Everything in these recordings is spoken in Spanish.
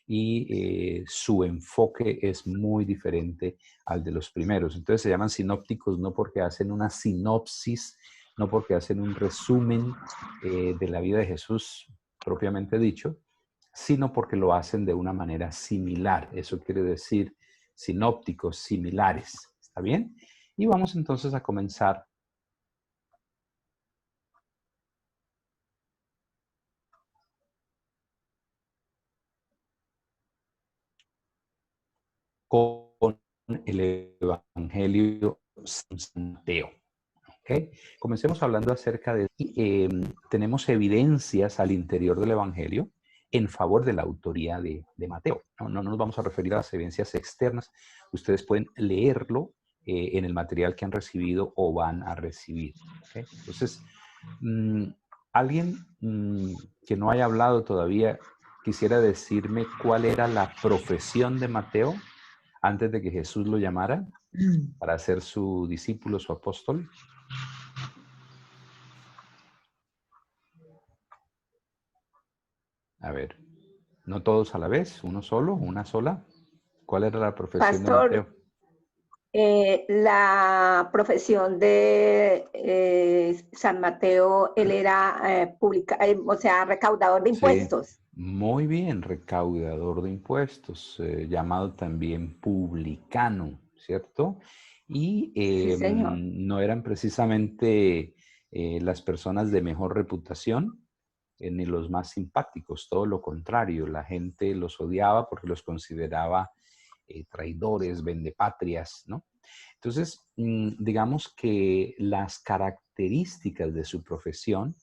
y su enfoque es muy diferente al de los primeros. Entonces se llaman sinópticos no porque hacen una sinopsis, no porque hacen un resumen de la vida de Jesús propiamente dicho, sino porque lo hacen de una manera similar. Eso quiere decir sinópticos, similares. ¿Está bien? Y vamos entonces a comenzar con el Evangelio de San Mateo. ¿Okay? Comencemos hablando acerca de... tenemos evidencias al interior del Evangelio en favor de la autoría de Mateo. No nos vamos a referir a las evidencias externas. Ustedes pueden leerlo en el material que han recibido o van a recibir. ¿Okay? Entonces, alguien que no haya hablado todavía quisiera decirme cuál era la profesión de Mateo antes de que Jesús lo llamara para ser su discípulo, su apóstol. A ver, no todos a la vez, uno solo, una sola. ¿Cuál era la profesión de Pastor, Mateo? la profesión de San Mateo, él era o sea, recaudador de Sí, impuestos. muy bien, recaudador de impuestos, llamado también publicano, ¿cierto? Y Sí, señor. no eran precisamente las personas de mejor reputación, ni los más simpáticos, todo lo contrario, la gente los odiaba porque los consideraba traidores, vendepatrias, ¿no? Entonces, digamos que las características de su profesión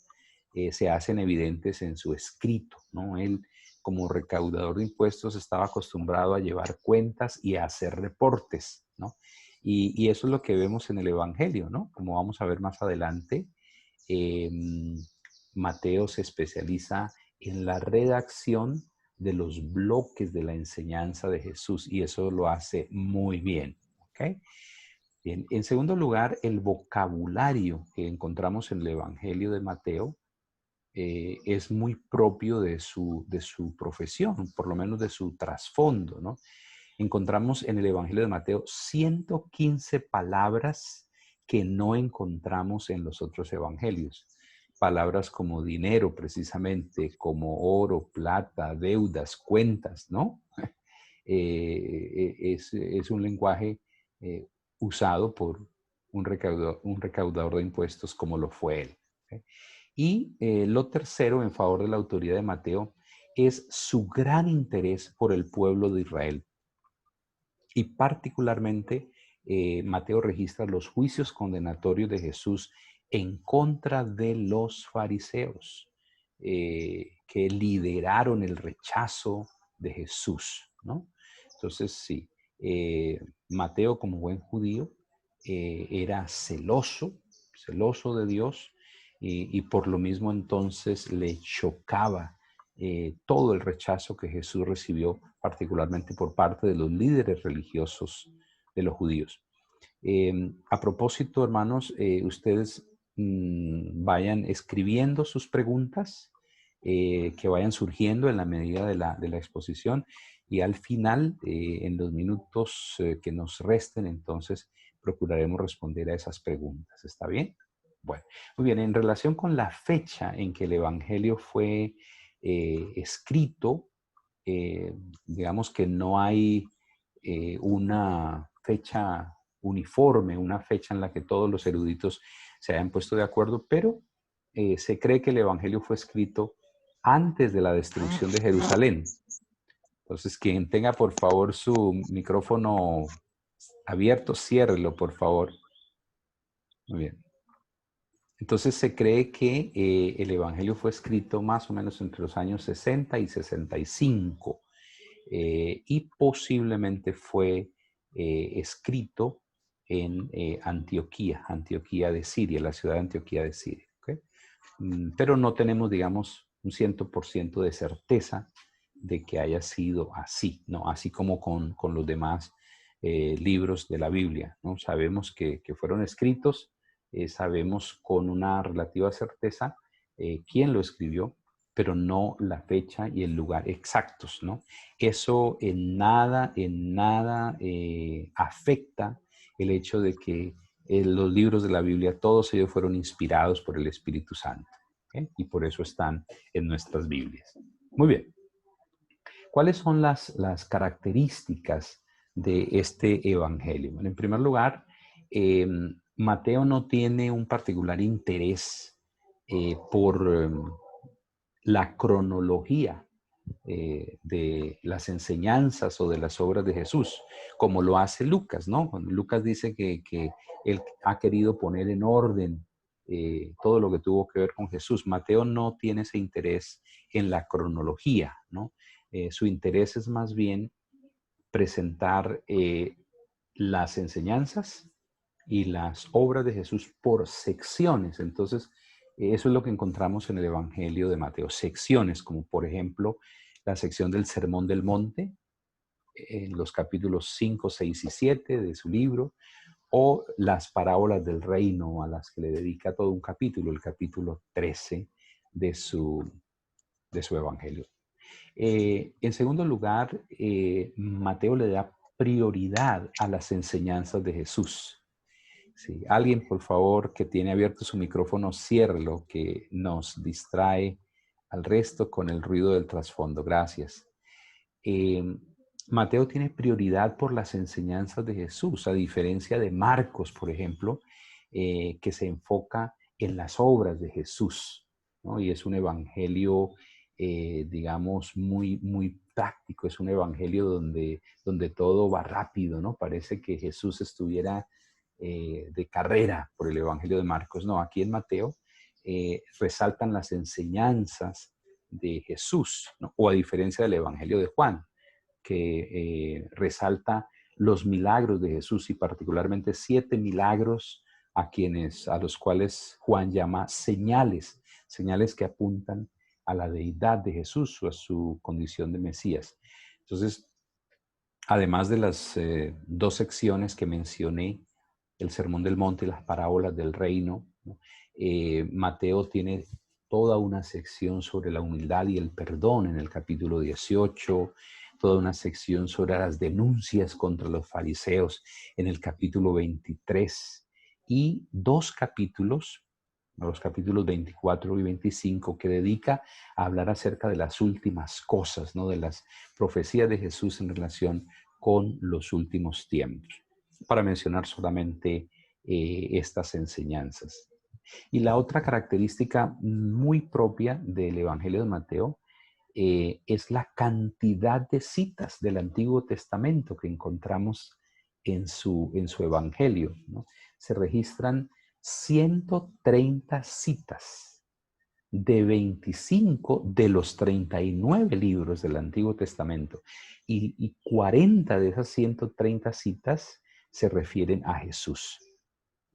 se hacen evidentes en su escrito, ¿no? Él, como recaudador de impuestos, estaba acostumbrado a llevar cuentas y a hacer reportes, ¿no? Y eso es lo que vemos en el Evangelio, ¿no? Como vamos a ver más adelante, eh, Mateo se especializa en la redacción de los bloques de la enseñanza de Jesús y eso lo hace muy bien, ¿ok? Bien, en segundo lugar, el vocabulario que encontramos en el Evangelio de Mateo es muy propio de su profesión, por lo menos de su trasfondo, ¿no? Encontramos en el Evangelio de Mateo 115 palabras que no encontramos en los otros evangelios. Palabras como dinero, precisamente, como oro, plata, deudas, cuentas, ¿no? Es un lenguaje eh, usado por un recaudador de impuestos como lo fue él. ¿Okay? Y lo tercero, en favor de la autoridad de Mateo, es su gran interés por el pueblo de Israel. Y particularmente, Mateo registra los juicios condenatorios de Jesús en contra de los fariseos, que lideraron el rechazo de Jesús, ¿no? Entonces, sí, Mateo como buen judío era celoso de Dios y por lo mismo entonces le chocaba todo el rechazo que Jesús recibió, particularmente por parte de los líderes religiosos de los judíos. A propósito, hermanos, ustedes vayan escribiendo sus preguntas que vayan surgiendo en la medida de la exposición y al final, en los minutos que nos resten, entonces procuraremos responder a esas preguntas. ¿Está bien? Bueno, muy bien. En relación con la fecha en que el Evangelio fue escrito, eh, digamos que no hay una fecha uniforme, una fecha en la que todos los eruditos se hayan puesto de acuerdo, pero se cree que el Evangelio fue escrito antes de la destrucción de Jerusalén. Entonces, quien tenga por favor su micrófono abierto, ciérrelo, por favor. Muy bien. Entonces se cree que el Evangelio fue escrito más o menos entre los años 60 y 65 y posiblemente fue escrito en Antioquía de Siria, la ciudad de Antioquía de Siria. ¿Okay? Pero no tenemos, digamos, un 100% de certeza de que haya sido así, ¿no? Así como con los demás libros de la Biblia, ¿no? Sabemos que fueron escritos, sabemos con una relativa certeza quién lo escribió, pero no la fecha y el lugar exactos, ¿no? Eso en nada afecta el hecho de que los libros de la Biblia, todos ellos fueron inspirados por el Espíritu Santo, ¿ok? Y por eso están en nuestras Biblias. Muy bien. ¿Cuáles son las características de este evangelio? Bueno, en primer lugar, Mateo no tiene un particular interés por la cronología de las enseñanzas o de las obras de Jesús, como lo hace Lucas, ¿no? Cuando Lucas dice que él ha querido poner en orden todo lo que tuvo que ver con Jesús. Mateo no tiene ese interés en la cronología, ¿no? Su interés es más bien presentar las enseñanzas y las obras de Jesús por secciones. Entonces, eso es lo que encontramos en el Evangelio de Mateo. Secciones, como por ejemplo la sección del Sermón del Monte, en los capítulos 5, 6 y 7 de su libro, o las parábolas del reino, a las que le dedica todo un capítulo, el capítulo 13 de su Evangelio. En segundo lugar, Mateo le da prioridad a las enseñanzas de Jesús. Sí, alguien, por favor, que tiene abierto su micrófono, ciérrelo, que nos distrae al resto con el ruido del trasfondo. Gracias. Eh, Mateo tiene prioridad por las enseñanzas de Jesús, a diferencia de Marcos, por ejemplo, que se enfoca en las obras de Jesús, ¿no? Y es un evangelio, digamos, muy práctico, es un evangelio donde todo va rápido, ¿no? Parece que Jesús estuviera de carrera por el evangelio de Marcos. No, aquí en Mateo resaltan las enseñanzas de Jesús, ¿no? O a diferencia del evangelio de Juan, que resalta los milagros de Jesús y particularmente 7 milagros a los cuales Juan llama señales, señales que apuntan a la deidad de Jesús o a su condición de Mesías. Entonces, además de las 2 secciones que mencioné, el Sermón del Monte y las parábolas del reino, ¿no? Mateo tiene toda una sección sobre la humildad y el perdón en el capítulo 18, toda una sección sobre las denuncias contra los fariseos en el capítulo 23 y 2 capítulos, los capítulos 24 y 25, que dedica a hablar acerca de las últimas cosas, ¿no? De las profecías de Jesús en relación con los últimos tiempos, para mencionar solamente estas enseñanzas. Y la otra característica muy propia del Evangelio de Mateo es la cantidad de citas del Antiguo Testamento que encontramos en su Evangelio, ¿no? Se registran 130 citas de 25 de los 39 libros del Antiguo Testamento y 40 de esas 130 citas se refieren a Jesús,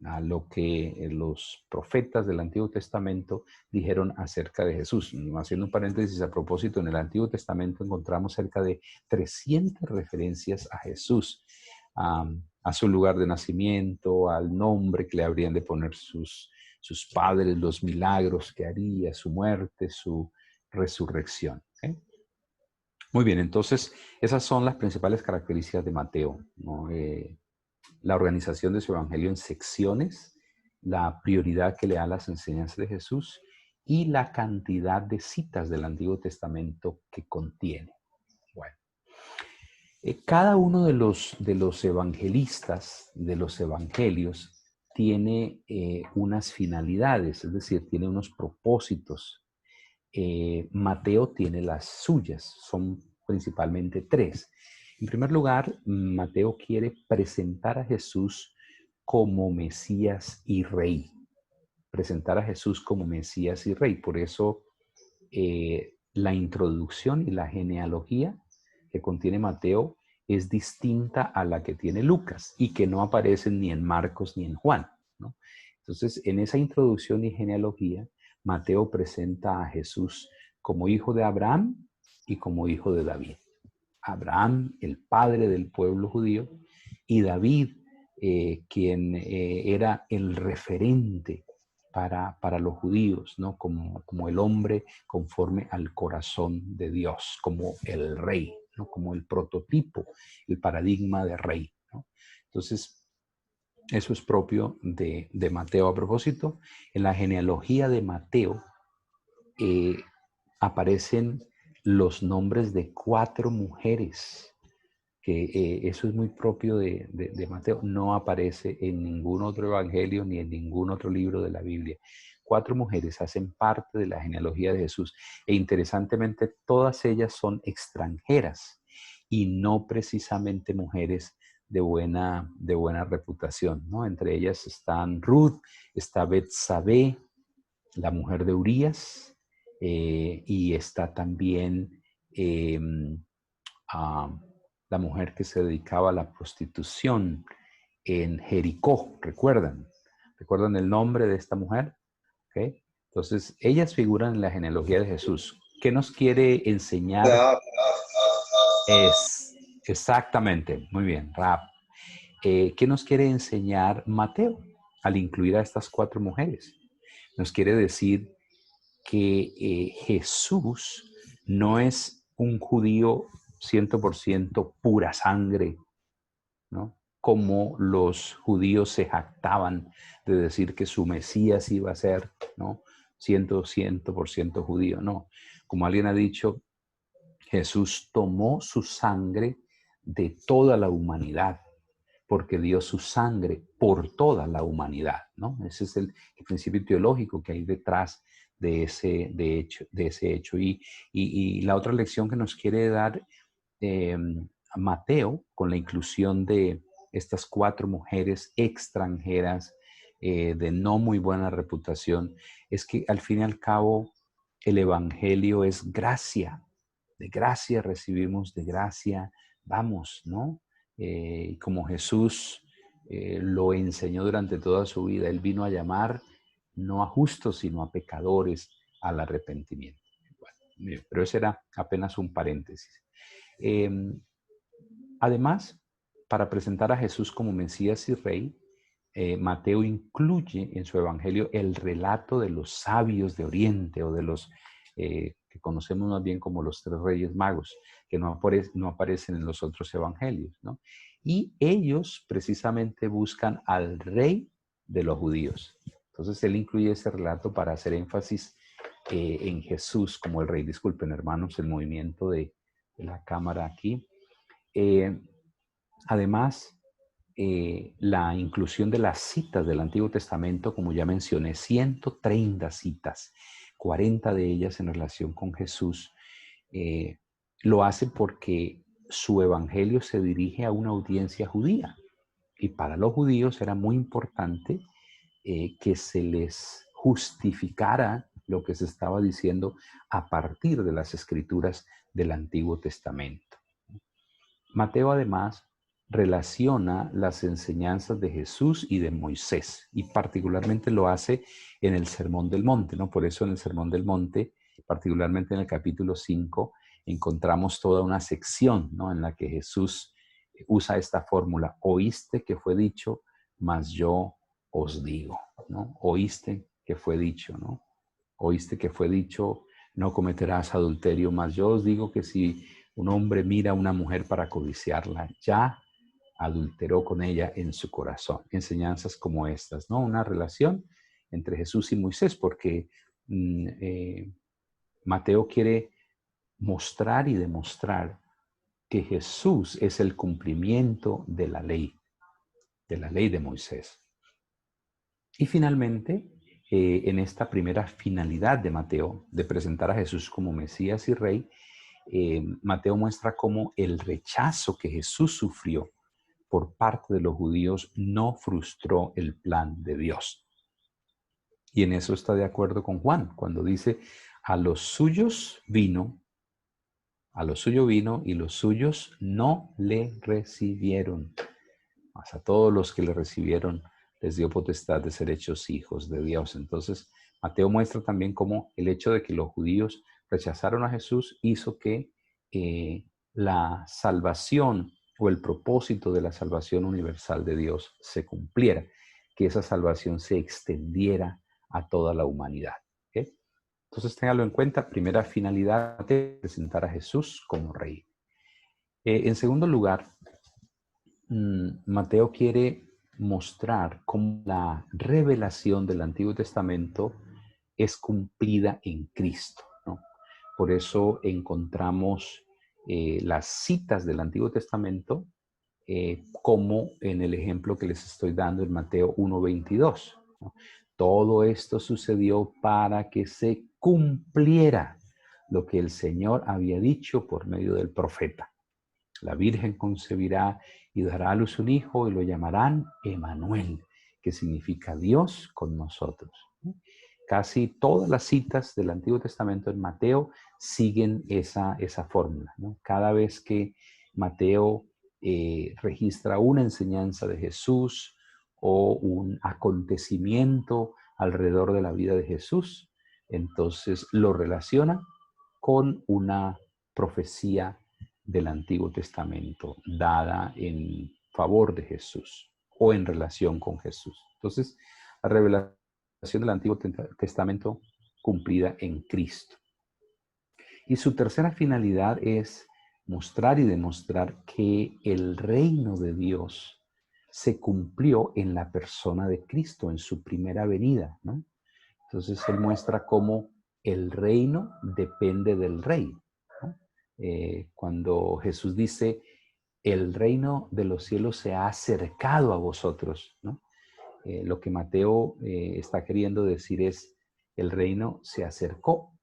a lo que los profetas del Antiguo Testamento dijeron acerca de Jesús. Haciendo un paréntesis a propósito, en el Antiguo Testamento encontramos cerca de 300 referencias a Jesús, a su lugar de nacimiento, al nombre que le habrían de poner sus padres, los milagros que haría, su muerte, su resurrección. ¿Okay? Muy bien, entonces esas son las principales características de Mateo, ¿no? La organización de su evangelio en secciones, la prioridad que le da a las enseñanzas de Jesús y la cantidad de citas del Antiguo Testamento que contiene. Bueno, cada uno de los evangelistas, de los evangelios, tiene unas finalidades, es decir, tiene unos propósitos. Mateo tiene las suyas, son principalmente 3. En primer lugar, Mateo quiere presentar a Jesús como Mesías y Rey. Presentar a Jesús como Mesías y Rey. Por eso la introducción y la genealogía que contiene Mateo es distinta a la que tiene Lucas y que no aparecen ni en Marcos ni en Juan, ¿no? Entonces, en esa introducción y genealogía, Mateo presenta a Jesús como hijo de Abraham y como hijo de David. Abraham, el padre del pueblo judío, y David, quien era el referente para los judíos, ¿no? Como el hombre conforme al corazón de Dios, como el rey, ¿no? Como el prototipo, el paradigma de rey, ¿no? Entonces, eso es propio de Mateo. A propósito, en la genealogía de Mateo eh, aparecen los nombres de 4 mujeres, que eso es muy propio de Mateo, no aparece en ningún otro evangelio ni en ningún otro libro de la Biblia. 4 mujeres hacen parte de la genealogía de Jesús e interesantemente todas ellas son extranjeras y no precisamente mujeres de buena reputación, ¿no? Entre ellas están Ruth, está Betsabé, la mujer de Urías, y está también eh, a la mujer que se dedicaba a la prostitución en Jericó, ¿recuerdan? ¿Recuerdan el nombre de esta mujer? ¿Okay? Entonces, ellas figuran en la genealogía de Jesús. ¿Qué nos quiere enseñar? Es exactamente, muy bien, Rab. ¿Qué nos quiere enseñar Mateo al incluir a estas 4 mujeres? Nos quiere decir que Jesús no es un judío 100% pura sangre, ¿no? Como los judíos se jactaban de decir que su Mesías iba a ser, ¿no? 100% judío, no. Como alguien ha dicho, Jesús tomó su sangre de toda la humanidad, porque dio su sangre por toda la humanidad, ¿no? Ese es el principio teológico que hay detrás de ese hecho. Y la otra lección que nos quiere dar eh, Mateo, con la inclusión de estas 4 mujeres extranjeras de no muy buena reputación, es que al fin y al cabo el Evangelio es gracia. De gracia recibimos, de gracia vamos, ¿no? Y como Jesús lo enseñó durante toda su vida, Él vino a llamar no a justos, sino a pecadores al arrepentimiento. Bueno, pero ese era apenas un paréntesis. Eh, Además, para presentar a Jesús como Mesías y Rey, Mateo incluye en su evangelio el relato de los sabios de Oriente o de los que conocemos más bien como los 3 reyes magos, que no aparecen en los otros evangelios, ¿no? Y ellos precisamente buscan al rey de los judíos. Entonces él incluye ese relato para hacer énfasis en Jesús como el rey. Disculpen, hermanos, el movimiento de la cámara aquí. Eh, Además, la inclusión de las citas del Antiguo Testamento, como ya mencioné, 130 citas, 40 de ellas en relación con Jesús, lo hace porque su evangelio se dirige a una audiencia judía. Y para los judíos era muy importante que se les justificara lo que se estaba diciendo a partir de las escrituras del Antiguo Testamento. Mateo además relaciona las enseñanzas de Jesús y de Moisés, y particularmente lo hace en el Sermón del Monte, ¿no? Por eso en el Sermón del Monte, particularmente en el capítulo 5, encontramos toda una sección, ¿no? En la que Jesús usa esta fórmula: oíste que fue dicho, mas yo os digo, ¿no? Oíste que fue dicho, ¿no? Oíste que fue dicho, no cometerás adulterio, mas yo os digo que si un hombre mira a una mujer para codiciarla, ya adulteró con ella en su corazón. Enseñanzas como estas, ¿no? Una relación entre Jesús y Moisés, porque Mateo quiere mostrar y demostrar que Jesús es el cumplimiento de la ley de Moisés. Y finalmente, en esta primera finalidad de Mateo, de presentar a Jesús como Mesías y Rey, Mateo muestra cómo el rechazo que Jesús sufrió por parte de los judíos no frustró el plan de Dios. Y en eso está de acuerdo con Juan, cuando dice, a los suyos vino y los suyos no le recibieron. Mas a todos los que le recibieron les dio potestad de ser hechos hijos de Dios. Entonces, Mateo muestra también cómo el hecho de que los judíos rechazaron a Jesús hizo que la salvación o el propósito de la salvación universal de Dios se cumpliera, que esa salvación se extendiera a toda la humanidad. ¿Ok? Entonces, téngalo en cuenta. Primera finalidad de presentar a Jesús como Rey. En segundo lugar, Mateo quiere mostrar cómo la revelación del Antiguo Testamento es cumplida en Cristo, ¿no? Por eso encontramos las citas del Antiguo Testamento como en el ejemplo que les estoy dando en Mateo 1:22, ¿no? Todo esto sucedió para que se cumpliera lo que el Señor había dicho por medio del profeta. La Virgen concebirá y dará a luz un hijo y lo llamarán Emanuel, que significa Dios con nosotros. Casi todas las citas del Antiguo Testamento en Mateo siguen esa fórmula, ¿no? Cada vez que Mateo registra una enseñanza de Jesús o un acontecimiento alrededor de la vida de Jesús, entonces lo relaciona con una profecía del Antiguo Testamento dada en favor de Jesús o en relación con Jesús. Entonces, la revelación del Antiguo Testamento cumplida en Cristo. Y su tercera finalidad es mostrar y demostrar que el reino de Dios se cumplió en la persona de Cristo, en su primera venida, ¿no? Entonces, él muestra cómo el reino depende del rey, ¿no? Cuando Jesús dice, el reino de los cielos se ha acercado a vosotros, ¿no? Lo que Mateo está queriendo decir es, el reino se acercó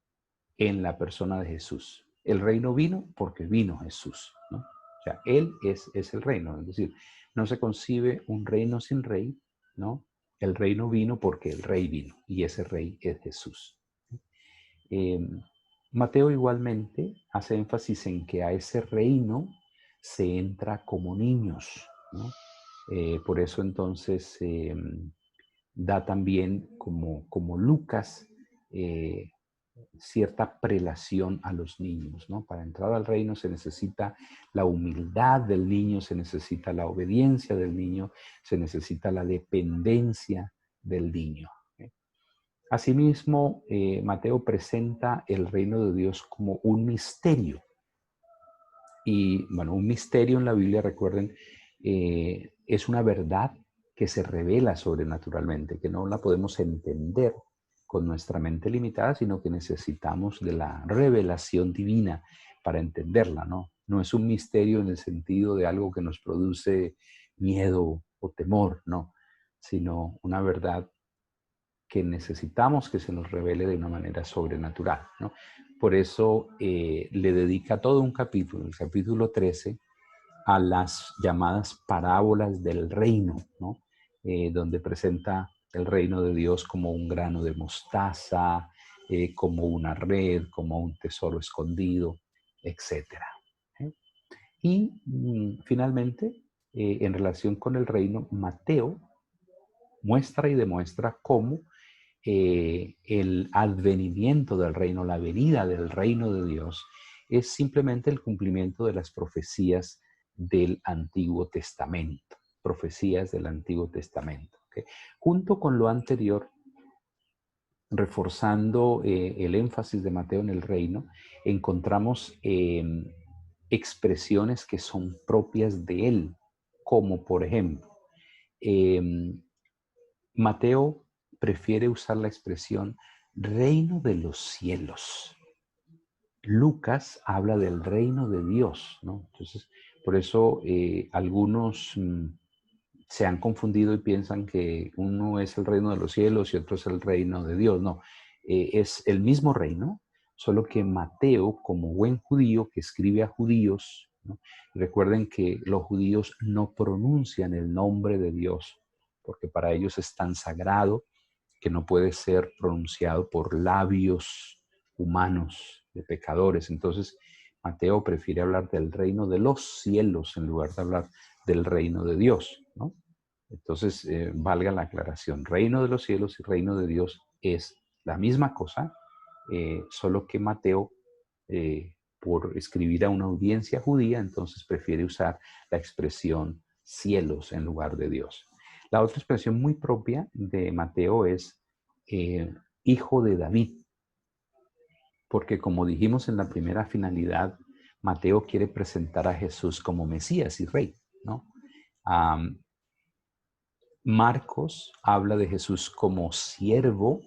en la persona de Jesús. El reino vino porque vino Jesús, ¿no? O sea, Él es el reino. Es decir, no se concibe un reino sin rey, ¿no? El reino vino porque el rey vino y ese rey es Jesús. Eh, Mateo igualmente hace énfasis en que a ese reino se entra como niños, ¿no? Por eso entonces da también como Lucas cierta prelación a los niños, ¿no? Para entrar al reino se necesita la humildad del niño, se necesita la obediencia del niño, se necesita la dependencia del niño. Asimismo, Mateo presenta el reino de Dios como un misterio. Y bueno, un misterio en la Biblia, recuerden, es una verdad que se revela sobrenaturalmente, que no la podemos entender con nuestra mente limitada, sino que necesitamos de la revelación divina para entenderla, ¿no? No es un misterio en el sentido de algo que nos produce miedo o temor, no, sino una verdad que necesitamos que se nos revele de una manera sobrenatural, ¿no? Por eso le dedica todo un capítulo, el capítulo 13, a las llamadas parábolas del reino, ¿no? Donde presenta el reino de Dios como un grano de mostaza, como una red, como un tesoro escondido, etc. Y finalmente, en relación con el reino, Mateo muestra y demuestra cómo el advenimiento del reino, la venida del reino de Dios, es simplemente el cumplimiento de las profecías del Antiguo Testamento, profecías del Antiguo Testamento. ¿Okay? Junto con lo anterior, reforzando el énfasis de Mateo en el reino, encontramos expresiones que son propias de él, como por ejemplo, Mateo prefiere usar la expresión reino de los cielos. Lucas habla del reino de Dios, ¿no? Entonces, por eso algunos se han confundido y piensan que uno es el reino de los cielos y otro es el reino de Dios. No, es el mismo reino, solo que Mateo, como buen judío que escribe a judíos, ¿no? Recuerden que los judíos no pronuncian el nombre de Dios, porque para ellos es tan sagrado que no puede ser pronunciado por labios humanos de pecadores. Entonces, Mateo prefiere hablar del reino de los cielos en lugar de hablar del reino de Dios, ¿no? Entonces, valga la aclaración, reino de los cielos y reino de Dios es la misma cosa, solo que Mateo, por escribir a una audiencia judía, entonces prefiere usar la expresión cielos en lugar de Dios. La otra expresión muy propia de Mateo es hijo de David, porque como dijimos en la primera finalidad, Mateo quiere presentar a Jesús como Mesías y Rey, ¿no? Marcos habla de Jesús como siervo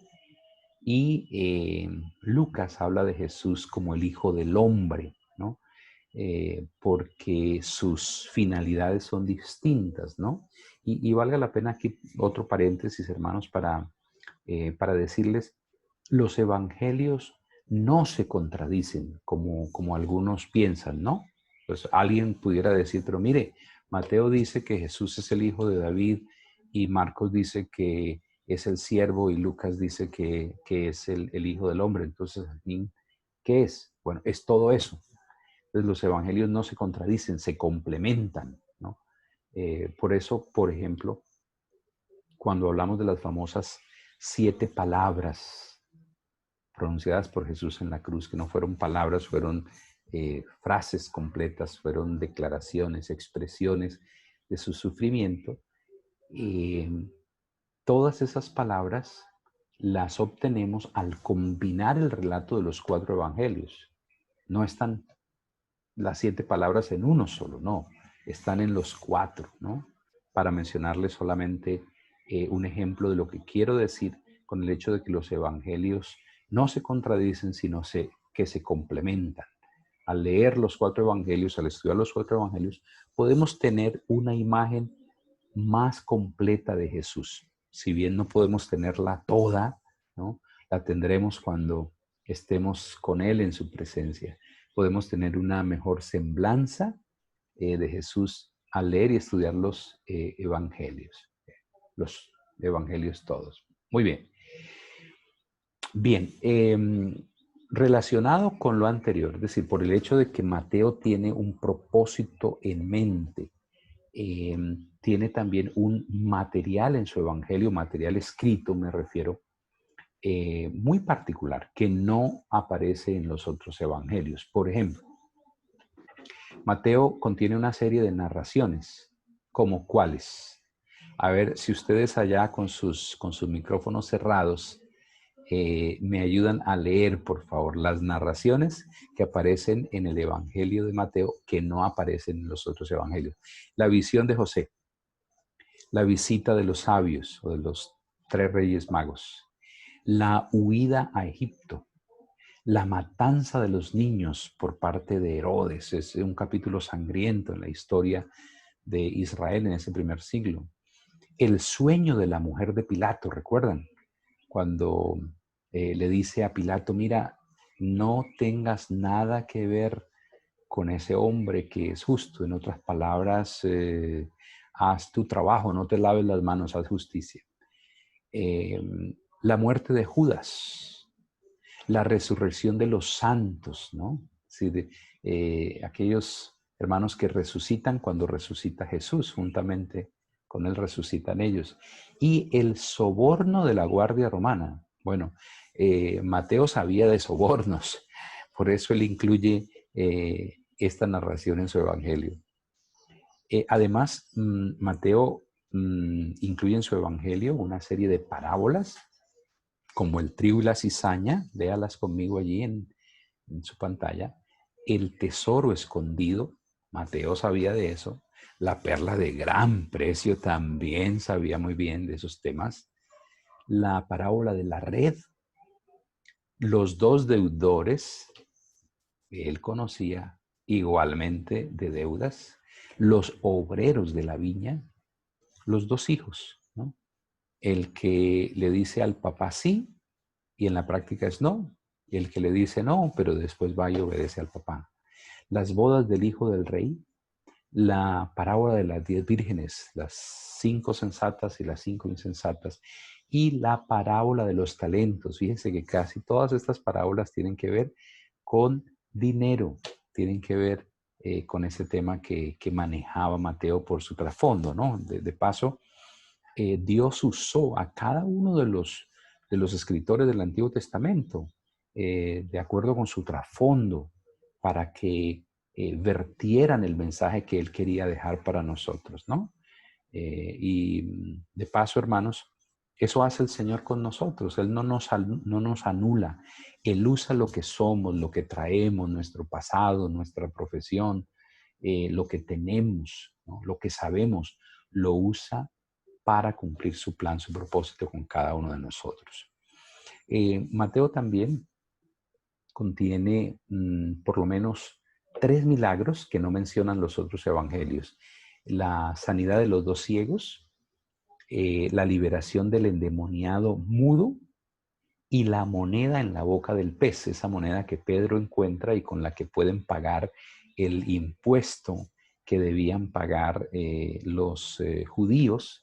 y Lucas habla de Jesús como el Hijo del Hombre, ¿no? Porque sus finalidades son distintas, ¿no? Y valga la pena aquí otro paréntesis, hermanos, para decirles, los evangelios no se contradicen como algunos piensan, ¿no? Pues alguien pudiera decir, pero mire, Mateo dice que Jesús es el hijo de David y Marcos dice que es el siervo y Lucas dice que es el hijo del hombre. Entonces, ¿qué es? Bueno, es todo eso. Entonces, los evangelios no se contradicen, se complementan, ¿no? Por eso, por ejemplo, cuando hablamos de las famosas 7 palabras pronunciadas por Jesús en la cruz, que no fueron palabras, fueron frases completas, fueron declaraciones, expresiones de su sufrimiento, eh, todas esas palabras las obtenemos al combinar el relato de los 4 evangelios. No están las 7 palabras en uno solo, no, están en los 4, ¿no? Para mencionarles solamente un ejemplo de lo que quiero decir con el hecho de que los evangelios no se contradicen, sino que se complementan. Al leer los 4 evangelios, al estudiar los 4 evangelios, podemos tener una imagen más completa de Jesús. Si bien no podemos tenerla toda, ¿no? La tendremos cuando estemos con Él en su presencia. Podemos tener una mejor semblanza de Jesús al leer y estudiar los evangelios todos. Muy bien. Bien, relacionado con lo anterior, es decir, por el hecho de que Mateo tiene un propósito en mente, tiene también un material en su evangelio, material escrito me refiero, muy particular, que no aparece en los otros evangelios. Por ejemplo, Mateo contiene una serie de narraciones, ¿como cuáles? A ver, si ustedes allá con sus micrófonos cerrados me ayudan a leer, por favor, las narraciones que aparecen en el Evangelio de Mateo que no aparecen en los otros evangelios. La visión de José, la visita de los sabios o de los 3 reyes magos, la huida a Egipto, la matanza de los niños por parte de Herodes. Es un capítulo sangriento en la historia de Israel en ese primer siglo. El sueño de la mujer de Pilato, ¿recuerdan? Cuando le dice a Pilato, mira, no tengas nada que ver con ese hombre que es justo. En otras palabras, haz tu trabajo, no te laves las manos, haz justicia. La muerte de Judas, la resurrección de los santos, ¿no? Sí, aquellos hermanos que resucitan cuando resucita Jesús, juntamente con él resucitan ellos. Y el soborno de la Guardia Romana. Bueno, Mateo sabía de sobornos, por eso él incluye esta narración en su evangelio. Además, Mateo incluye en su evangelio una serie de parábolas, como el trigo y la cizaña, véalas conmigo allí en su pantalla, el tesoro escondido, Mateo sabía de eso, la perla de gran precio también sabía muy bien de esos temas, la parábola de la red, los 2 deudores, él conocía igualmente de deudas, los obreros de la viña, los 2 hijos, ¿no? El que le dice al papá sí y en la práctica es no, y el que le dice no, pero después va y obedece al papá. Las bodas del hijo del rey, la parábola de las 10 vírgenes, las 5 sensatas y las 5 insensatas, y la parábola de los talentos. Fíjense que casi todas estas parábolas tienen que ver con dinero, tienen que ver con ese tema que manejaba Mateo por su trasfondo, ¿no? De paso, Dios usó a cada uno de los escritores del Antiguo Testamento, de acuerdo con su trasfondo, para que vertieran el mensaje que Él quería dejar para nosotros, ¿no? Y de paso, hermanos, Eso hace el Señor con nosotros. Él no nos anula. Él usa lo que somos, lo que traemos, nuestro pasado, nuestra profesión, lo que tenemos, ¿no? Lo que sabemos, lo usa para cumplir su plan, su propósito con cada uno de nosotros. Mateo también contiene por lo menos 3 milagros que no mencionan los otros evangelios. La sanidad de los 2 ciegos, la liberación del endemoniado mudo y la moneda en la boca del pez, esa moneda que Pedro encuentra y con la que pueden pagar el impuesto que debían pagar los judíos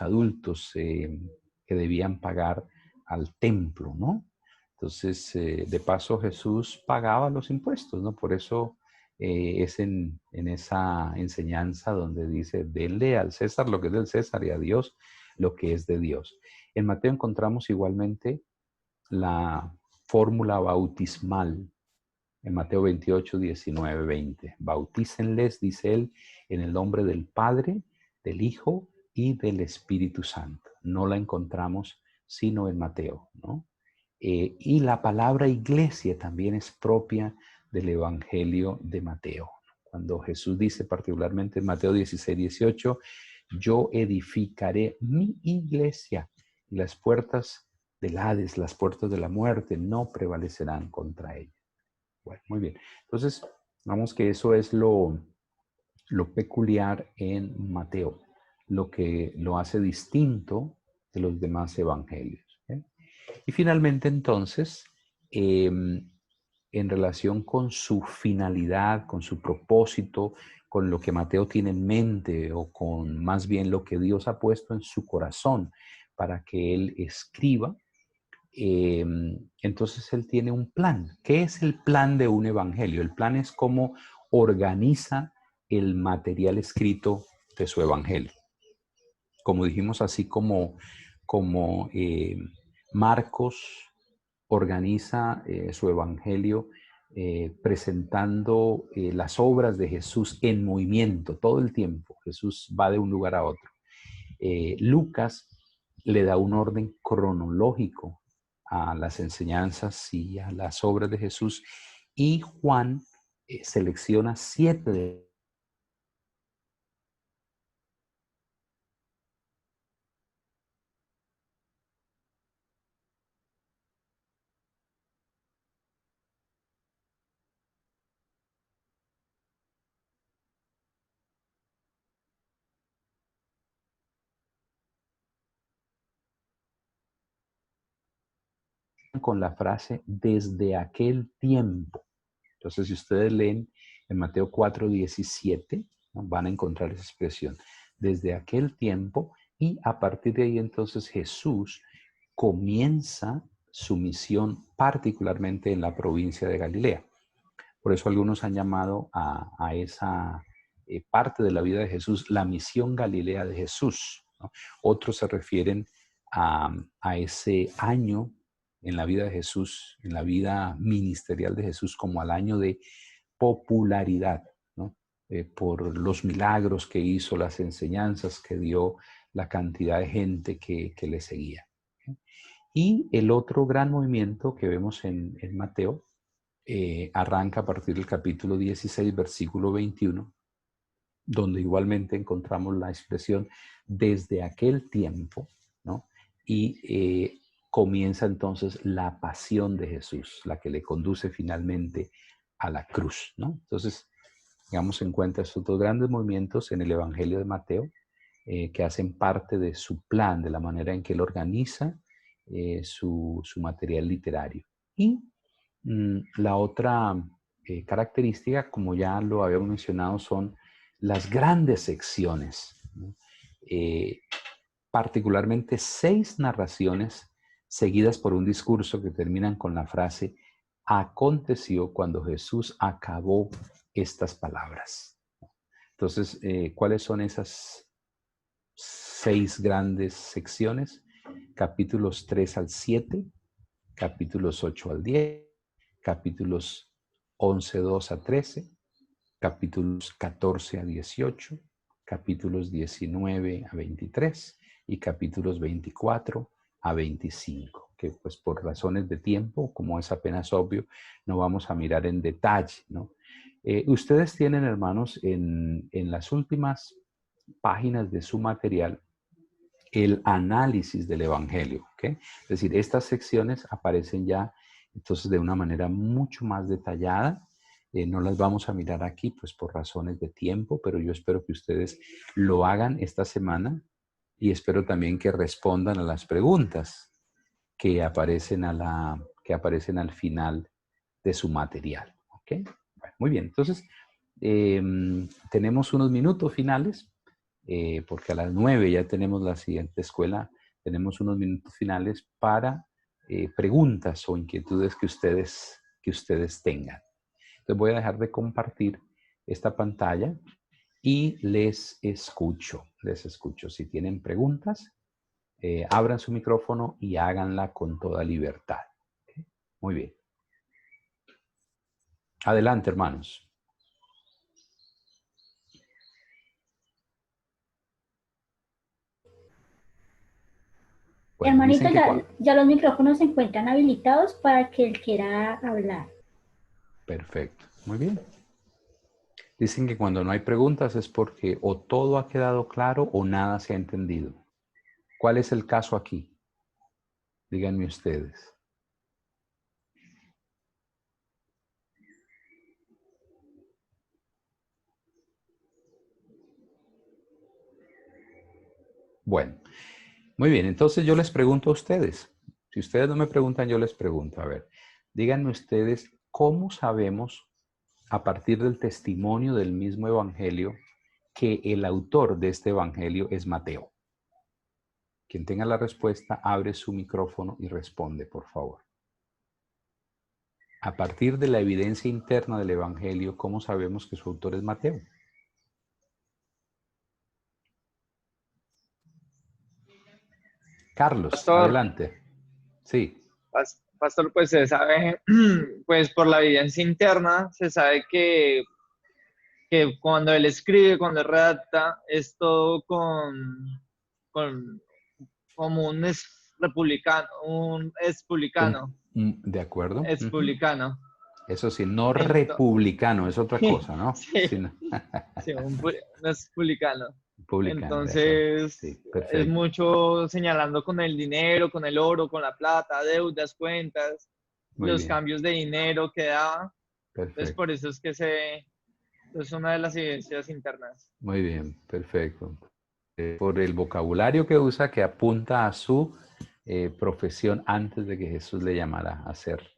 adultos que debían pagar al templo, ¿no? Entonces, de paso Jesús pagaba los impuestos, ¿no? Por eso es en esa enseñanza donde dice, denle al César lo que es del César y a Dios lo que es de Dios. En Mateo encontramos igualmente la fórmula bautismal en Mateo 28, 19, 20. Bautícenles, dice él, en el nombre del Padre, del Hijo y del Espíritu Santo. No la encontramos sino en Mateo, ¿no? Y la palabra iglesia también es propia del Evangelio de Mateo. Cuando Jesús dice particularmente en Mateo 16, 18, yo edificaré mi iglesia y las puertas del Hades, las puertas de la muerte no prevalecerán contra ella. Bueno, muy bien. Entonces, vamos que eso es lo peculiar en Mateo, lo que lo hace distinto de los demás evangelios. Y finalmente, entonces, en relación con su finalidad, con su propósito, con lo que Mateo tiene en mente o con más bien lo que Dios ha puesto en su corazón para que él escriba, entonces él tiene un plan. ¿Qué es el plan de un evangelio? El plan es cómo organiza el material escrito de su evangelio. Como dijimos, así como Marcos organiza su evangelio presentando las obras de Jesús en movimiento todo el tiempo. Jesús va de un lugar a otro. Lucas le da un orden cronológico a las enseñanzas y a las obras de Jesús, y Juan selecciona 7 de con la frase desde aquel tiempo. Entonces, si ustedes leen en Mateo 4:17, ¿no?, van a encontrar esa expresión, desde aquel tiempo, y a partir de ahí entonces Jesús comienza su misión particularmente en la provincia de Galilea. Por eso algunos han llamado a esa parte de la vida de Jesús la misión Galilea de Jesús, ¿no? Otros se refieren a ese año en la vida de Jesús, en la vida ministerial de Jesús, como al año de popularidad, ¿no? Por los milagros que hizo, las enseñanzas que dio, la cantidad de gente que le seguía. Y el otro gran movimiento que vemos en Mateo arranca a partir del capítulo 16, versículo 21, donde igualmente encontramos la expresión desde aquel tiempo, ¿no? Y comienza entonces la pasión de Jesús, la que le conduce finalmente a la cruz, ¿no? Entonces, tengamos en cuenta estos dos grandes movimientos en el Evangelio de Mateo, que hacen parte de su plan, de la manera en que él organiza su material literario. Y la otra característica, como ya lo habíamos mencionado, son las grandes secciones, ¿no? Particularmente 6 narraciones seguidas por un discurso que terminan con la frase, aconteció cuando Jesús acabó estas palabras. Entonces, ¿cuáles son esas 6 grandes secciones? Capítulos 3 al 7, capítulos 8 al 10, capítulos 11, 2 a 13, capítulos 14 a 18, capítulos 19 a 23 y capítulos 24 a 25, que pues por razones de tiempo, como es apenas obvio, no vamos a mirar en detalle, ¿no? Ustedes tienen, hermanos, en las últimas páginas de su material, el análisis del Evangelio, ¿ok? Es decir, estas secciones aparecen ya entonces de una manera mucho más detallada. No las vamos a mirar aquí, pues por razones de tiempo, pero yo espero que ustedes lo hagan esta semana y espero también que respondan a las preguntas que aparecen, que aparecen al final de su material, ¿ok? Bueno, muy bien, entonces tenemos unos minutos finales porque a las 9 ya tenemos la siguiente escuela, tenemos unos minutos finales para preguntas o inquietudes que ustedes tengan. Entonces voy a dejar de compartir esta pantalla y les escucho. Si tienen preguntas, abran su micrófono y háganla con toda libertad. ¿Okay? Muy bien. Adelante, hermanos. Bueno, Hermanito, dicen que ya los micrófonos se encuentran habilitados para que él quiera hablar. Perfecto, muy bien. Dicen que cuando no hay preguntas es porque o todo ha quedado claro o nada se ha entendido. ¿Cuál es el caso aquí? Díganme ustedes. Bueno, muy bien. Entonces yo les pregunto a ustedes. Si ustedes no me preguntan, yo les pregunto. A ver, díganme ustedes cómo sabemos a partir del testimonio del mismo evangelio que el autor de este evangelio es Mateo. Quien tenga la respuesta, abre su micrófono y responde, por favor. A partir de la evidencia interna del evangelio, ¿cómo sabemos que su autor es Mateo? Carlos, Pastor, adelante. Sí. pastor, pues se sabe, pues por la evidencia interna, se sabe que cuando él escribe, cuando él redacta, es todo con como un republicano, un expublicano, De acuerdo. expublicano. Eso sí, no Entonces, republicano, es otra cosa, ¿no? sí, Sí, no. sí, un expublicano. Publicano, de acuerdo. Sí, Entonces, es perfecto. mucho señalando con el dinero, con el oro, con la plata, deudas, cuentas, Muy los bien, cambios de dinero que daba. Entonces, perfecto. por eso es que es una de las evidencias internas. Muy bien, perfecto. Por el vocabulario que usa que apunta a su profesión antes de que Jesús le llamara a ser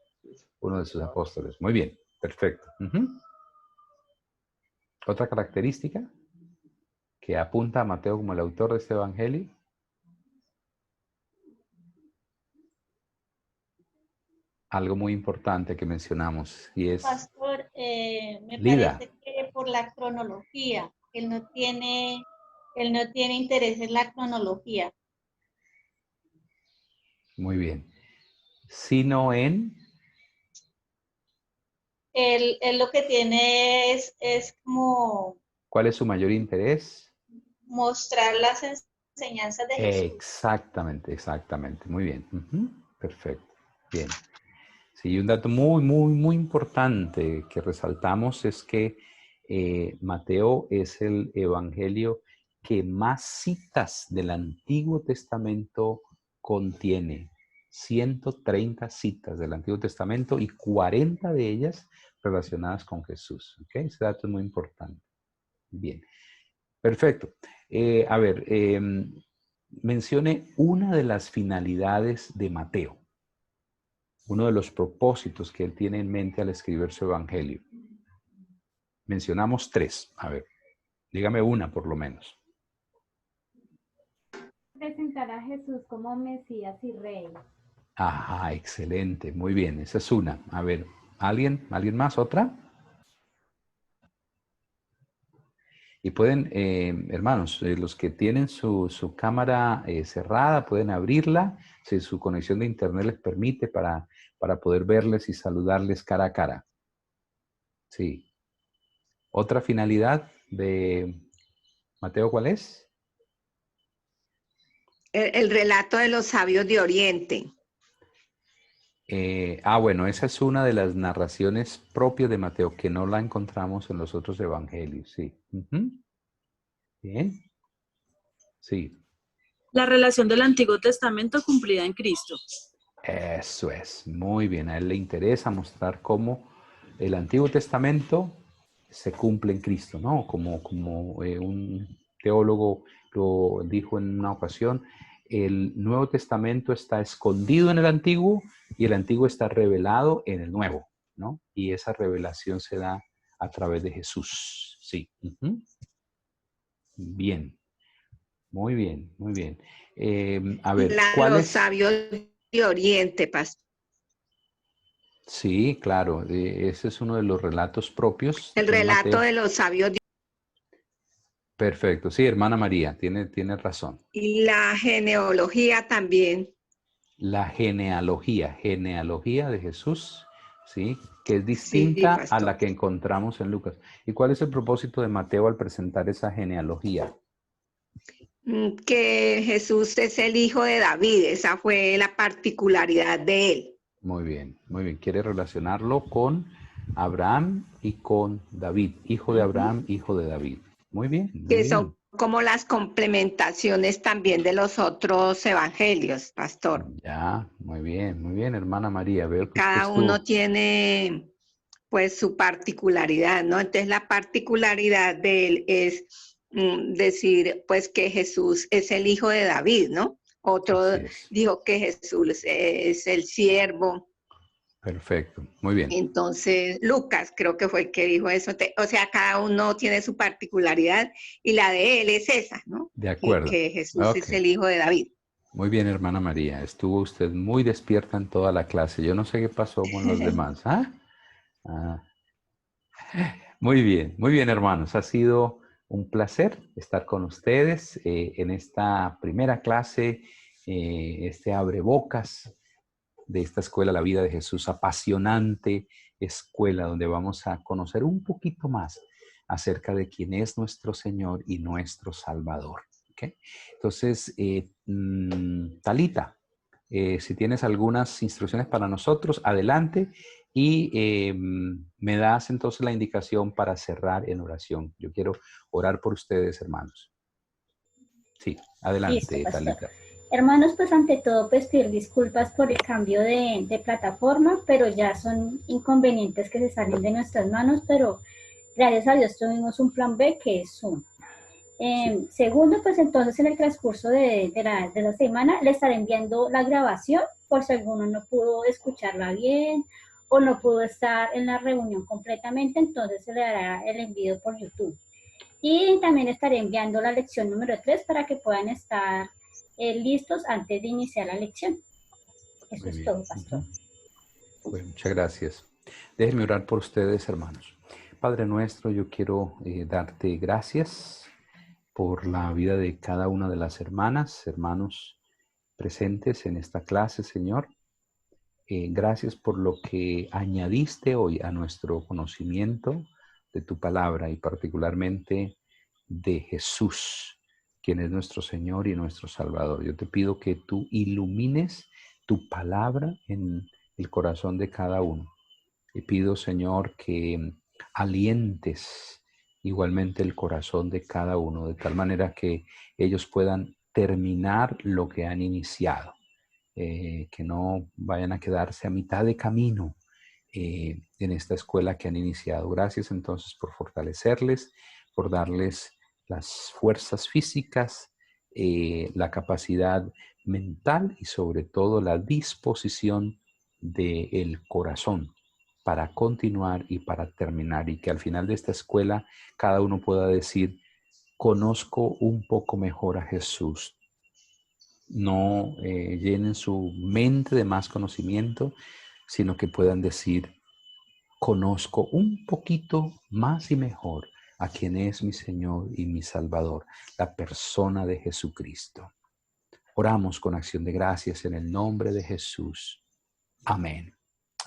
uno de sus apóstoles. Muy bien, perfecto. Otra característica que apunta a Mateo como el autor de este evangelio. Algo muy importante que mencionamos y es Pastor, me Lida. parece que por la cronología, él no tiene interés en la cronología. Muy bien. Sino en... Él lo que tiene es como ¿Cuál es su mayor interés? mostrar las enseñanzas de Jesús. Exactamente, exactamente. Muy bien. Perfecto. Bien. Sí, un dato muy, muy, muy importante que resaltamos es que Mateo es el evangelio que más citas del Antiguo Testamento contiene. 130 citas del Antiguo Testamento y 40 de ellas relacionadas con Jesús. ¿Ok? Ese dato es muy importante. Bien. Perfecto. A ver, mencione una de las finalidades de Mateo, uno de los propósitos que él tiene en mente al escribir su evangelio. Mencionamos 3. A ver, dígame una por lo menos. Presentar a Jesús como Mesías y Rey. Ajá, excelente, muy bien, esa es una. A ver, ¿alguien más? ¿Otra? Y pueden, hermanos, los que tienen su cámara cerrada, pueden abrirla, si su conexión de internet les permite para poder verles y saludarles cara a cara. Sí. ¿Otra finalidad de Mateo cuál es? El relato de los sabios de Oriente. Bueno, esa es una de las narraciones propias de Mateo, que no la encontramos en los otros evangelios, sí. Ujú. Bien. Sí, La relación del Antiguo Testamento cumplida en Cristo. eso es. Muy bien. A él le interesa mostrar cómo el Antiguo Testamento se cumple en Cristo, ¿no? Como un teólogo lo dijo en una ocasión, el Nuevo Testamento está escondido en el Antiguo y el Antiguo está revelado en el Nuevo, ¿no? Y esa revelación se da a través de Jesús. Sí. Ujú. Bien. Muy bien, muy bien. A ver, ¿cuál Los es? sabios de Oriente, pastor. Sí, claro, ese es uno de los relatos propios El de relato Mateo. de los sabios de Perfecto, sí, hermana María, tiene razón. y la genealogía también. La genealogía de Jesús, ¿sí? Que es Sí, distinta a pastor. la que encontramos en Lucas. ¿Y cuál es el propósito de Mateo al presentar esa genealogía? Que Jesús es el hijo de David, esa fue la particularidad de él. Muy bien, muy bien. Quiere relacionarlo con Abraham y con David, hijo de Abraham, hijo de David. Muy bien, muy Que bien. son como las complementaciones también de los otros evangelios, pastor. Ya, muy bien, hermana María. Veo que usted Cada uno estuvo. tiene pues su particularidad, ¿no? Entonces la particularidad de él es decir pues que Jesús es el hijo de David, ¿no? Otro Así es. dijo que Jesús es el siervo. Perfecto, muy bien. Entonces, Lucas creo que fue el que dijo eso. O sea, cada uno tiene su particularidad y la de él es esa, ¿no? De acuerdo. Que Jesús Ok. es el hijo de David. Muy bien, hermana María. Estuvo usted muy despierta en toda la clase. Yo no sé qué pasó con los demás. ¿Ah? Ah. Muy bien, hermanos. Ha sido un placer estar con ustedes en esta primera clase, este abrebocas de esta escuela, la vida de Jesús, apasionante escuela donde vamos a conocer un poquito más acerca de quién es nuestro Señor y nuestro Salvador. ¿Okay? Entonces, Talita, si tienes algunas instrucciones para nosotros, adelante y me das entonces la indicación para cerrar en oración. Yo quiero orar por ustedes, hermanos. Sí, adelante, Listo, pastor. Talita. Hermanos, pues ante todo, pues pedir disculpas por el cambio de plataforma, pero ya son inconvenientes que se salen de nuestras manos, pero gracias a Dios tuvimos un plan B que es Zoom. Sí. Segundo, pues entonces en el transcurso de la semana le estaré enviando la grabación por si alguno no pudo escucharla bien o no pudo estar en la reunión completamente, entonces se le dará el envío por YouTube. Y también estaré enviando la lección número 3 para que puedan estar listos antes de iniciar la lección. Eso Muy es bien. todo, pastor. Bueno, muchas gracias. Déjenme orar por ustedes, hermanos. Padre nuestro, yo quiero darte gracias por la vida de cada una de las hermanas, hermanos presentes en esta clase, Señor. Gracias por lo que añadiste hoy a nuestro conocimiento de tu palabra y particularmente de Jesús, quien es nuestro Señor y nuestro Salvador. Yo te pido que tú ilumines tu palabra en el corazón de cada uno. Y pido, Señor, que alientes igualmente el corazón de cada uno, de tal manera que ellos puedan terminar lo que han iniciado. Que no vayan a quedarse a mitad de camino en esta escuela que han iniciado. Gracias entonces por fortalecerles, por darles las fuerzas físicas, la capacidad mental y sobre todo la disposición del corazón para continuar y para terminar, y que al final de esta escuela cada uno pueda decir: conozco un poco mejor a Jesús. No llenen su mente de más conocimiento, sino que puedan decir: conozco un poquito más y mejor a quien es mi Señor y mi Salvador, la persona de Jesucristo. Oramos con acción de gracias en el nombre de Jesús. Amén.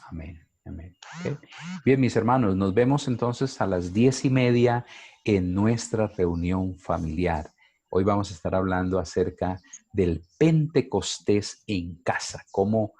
Amén. Amén. ¿Okay? Bien, mis hermanos, nos vemos entonces a las 10:30 en nuestra reunión familiar. Hoy vamos a estar hablando acerca del Pentecostés en casa, cómo